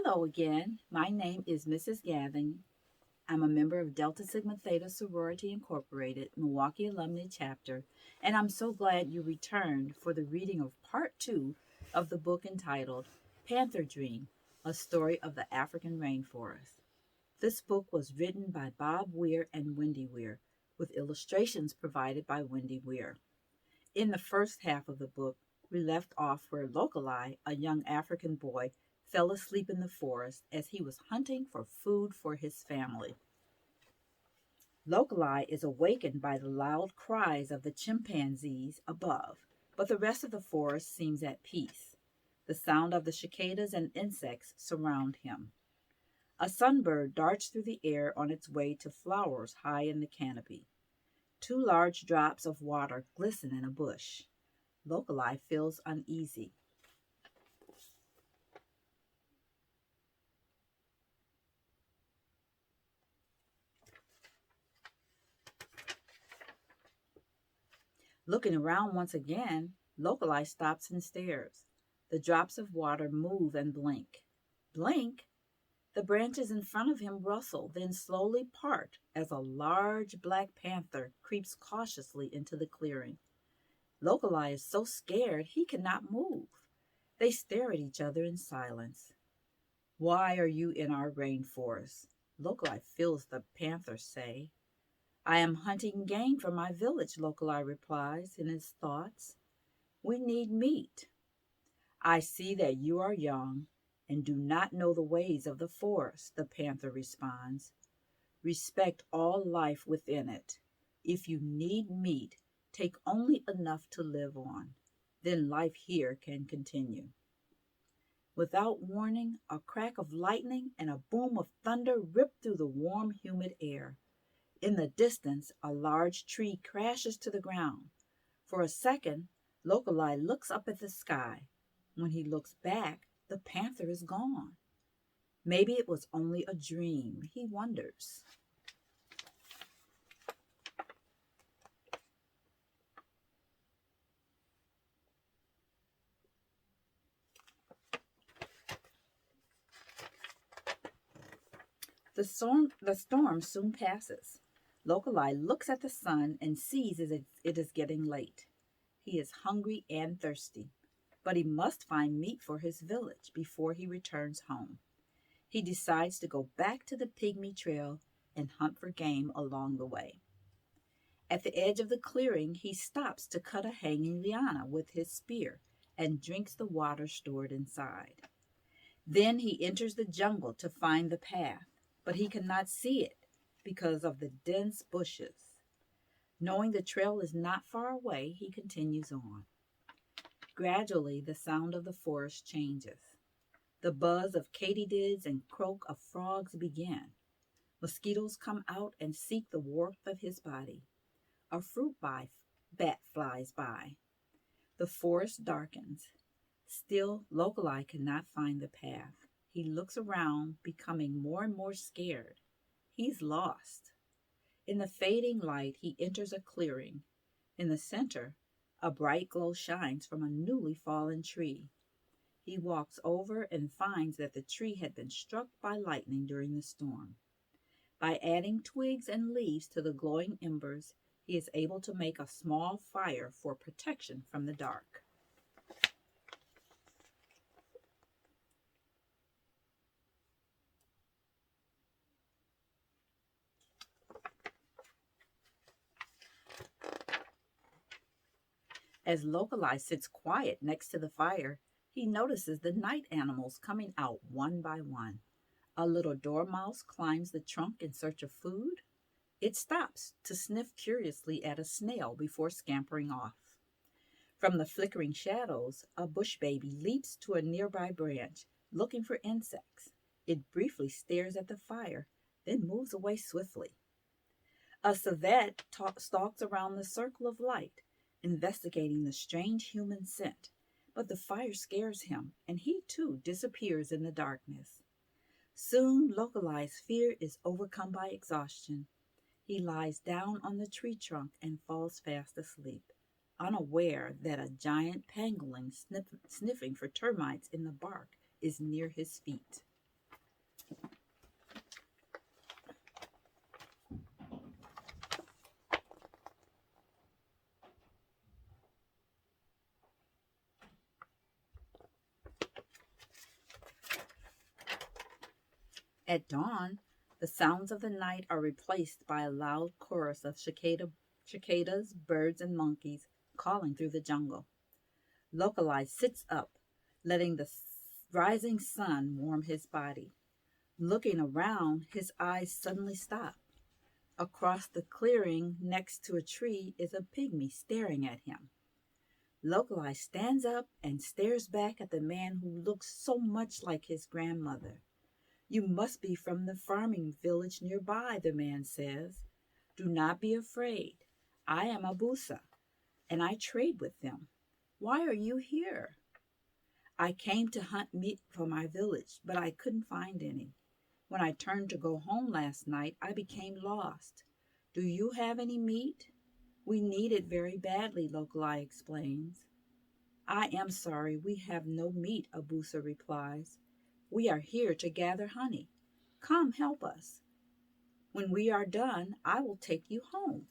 Hello again. My name is Mrs. Gathing. I'm a member of Delta Sigma Theta Sorority Incorporated, Milwaukee Alumni Chapter, and I'm so glad you returned for the reading of part two of the book entitled Panther Dream, a story of the African rainforest. This book was written by Bob Weir and Wendy Weir, with illustrations provided by Wendy Weir. In the first half of the book, we left off where Locali, a young African boy, fell asleep in the forest as he was hunting for food for his family. Locali is awakened by the loud cries of the chimpanzees above, but the rest of the forest seems at peace. The sound of the cicadas and insects surround him. A sunbird darts through the air on its way to flowers high in the canopy. Two large drops of water glisten in a bush. Locali feels uneasy. Looking around once again, Locali stops and stares. The drops of water move and blink. Blink? The branches in front of him rustle, then slowly part as a large black panther creeps cautiously into the clearing. Locali is so scared he cannot move. They stare at each other in silence. Why are you in our rainforest? Locali feels the panther say. I am hunting game for my village, Locali replies in his thoughts. We need meat. I see that you are young and do not know the ways of the forest, the panther responds. Respect all life within it. If you need meat, take only enough to live on. Then life here can continue. Without warning, a crack of lightning and a boom of thunder rip through the warm, humid air. In the distance, a large tree crashes to the ground. For a second, Locali looks up at the sky. When he looks back, the panther is gone. Maybe it was only a dream, he wonders. The storm soon passes. Locali looks at the sun and sees as it is getting late. He is hungry and thirsty, but he must find meat for his village before he returns home. He decides to go back to the pygmy trail and hunt for game along the way. At the edge of the clearing, he stops to cut a hanging liana with his spear and drinks the water stored inside. Then he enters the jungle to find the path, but he cannot see it because of the dense bushes. Knowing the trail is not far away, he continues on. Gradually, the sound of the forest changes. The buzz of katydids and croak of frogs begin. Mosquitoes come out and seek the warmth of his body. A bat flies by. The forest darkens. Still, Locali cannot find the path. He looks around, becoming more and more scared. He's lost. In the fading light, he enters a clearing. In the center, a bright glow shines from a newly fallen tree. He walks over and finds that the tree had been struck by lightning during the storm. By adding twigs and leaves to the glowing embers, he is able to make a small fire for protection from the dark. As Locali sits quiet next to the fire, he notices the night animals coming out one by one. A little dormouse climbs the trunk in search of food. It stops to sniff curiously at a snail before scampering off. From the flickering shadows, a bush baby leaps to a nearby branch, looking for insects. It briefly stares at the fire, then moves away swiftly. A civet stalks around the circle of light, investigating the strange human scent, but the fire scares him, and he too disappears in the darkness. Soon, Locali's fear is overcome by exhaustion. He lies down on the tree trunk and falls fast asleep, unaware that a giant pangolin sniffing for termites in the bark is near his feet. At dawn, the sounds of the night are replaced by a loud chorus of cicadas, birds, and monkeys calling through the jungle. Locali sits up, letting the rising sun warm his body. Looking around, his eyes suddenly stop. Across the clearing next to a tree is a pygmy staring at him. Locali stands up and stares back at the man who looks so much like his grandmother. You must be from the farming village nearby, the man says. Do not be afraid. I am Abusa, and I trade with them. Why are you here? I came to hunt meat for my village, but I couldn't find any. When I turned to go home last night, I became lost. Do you have any meat? We need it very badly, Locali explains. I am sorry, we have no meat, Abusa replies. We are here to gather honey. Come help us. When we are done, I will take you home.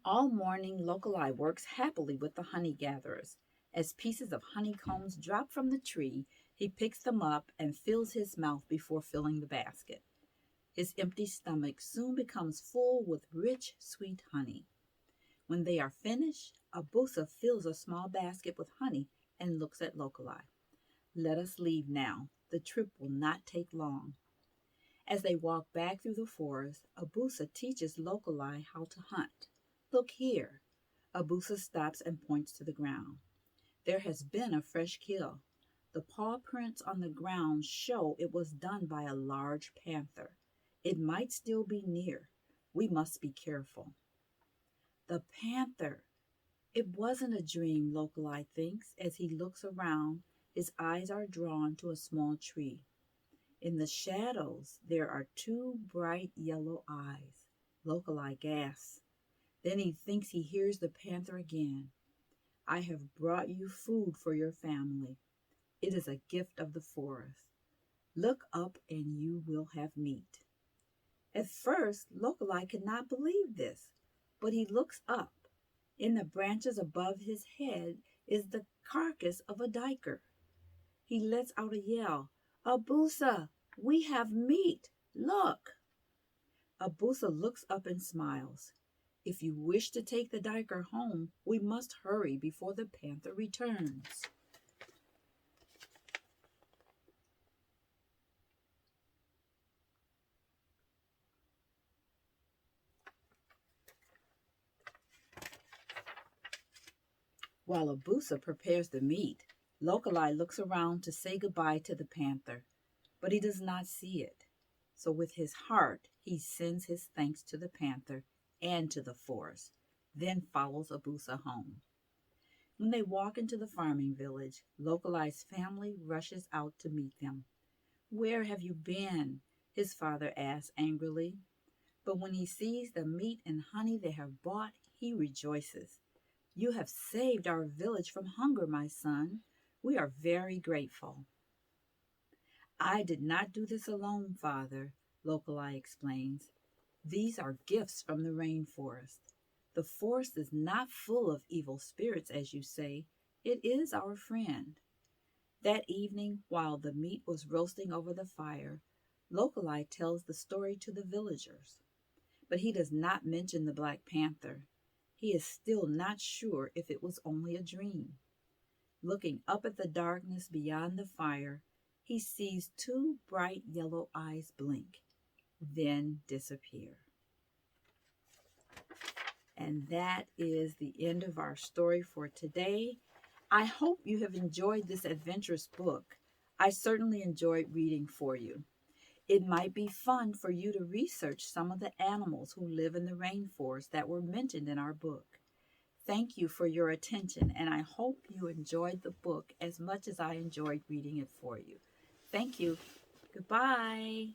All morning, Locali works happily with the honey gatherers. As pieces of honeycombs drop from the tree, he picks them up and fills his mouth before filling the basket. His empty stomach soon becomes full with rich, sweet honey. When they are finished, Abusa fills a small basket with honey and looks at Locali. Let us leave now. The trip will not take long. As they walk back through the forest, Abusa teaches Locali how to hunt. Look here. Abusa stops and points to the ground. There has been a fresh kill. The paw prints on the ground show it was done by a large panther. It might still be near. We must be careful. The panther. It wasn't a dream, Locali thinks, as he looks around. His eyes are drawn to a small tree. In the shadows, there are two bright yellow eyes. Locali gasps. Then he thinks he hears the panther again. I have brought you food for your family. It is a gift of the forest. Look up and you will have meat. At first, Locali could not believe this, but he looks up. In the branches above his head is the carcass of a diker. He lets out a yell. Abusa, we have meat. Look. Abusa looks up and smiles. If you wish to take the diker home, we must hurry before the panther returns. While Abusa prepares the meat, Locali looks around to say goodbye to the panther, but he does not see it. So with his heart, he sends his thanks to the panther and to the forest, then follows Abusa home. When they walk into the farming village, Locali's family rushes out to meet them. Where have you been? His father asks angrily. But when he sees the meat and honey they have bought, he rejoices. You have saved our village from hunger, my son. We are very grateful. I did not do this alone, Father, Locali explains. These are gifts from the rainforest. The forest is not full of evil spirits, as you say. It is our friend. That evening, while the meat was roasting over the fire, Locali tells the story to the villagers. But he does not mention the Black Panther. He is still not sure if it was only a dream. Looking up at the darkness beyond the fire, he sees two bright yellow eyes blink, then disappear. And that is the end of our story for today. I hope you have enjoyed this adventurous book. I certainly enjoyed reading for you. It might be fun for you to research some of the animals who live in the rainforest that were mentioned in our book. Thank you for your attention, and I hope you enjoyed the book as much as I enjoyed reading it for you. Thank you. Goodbye.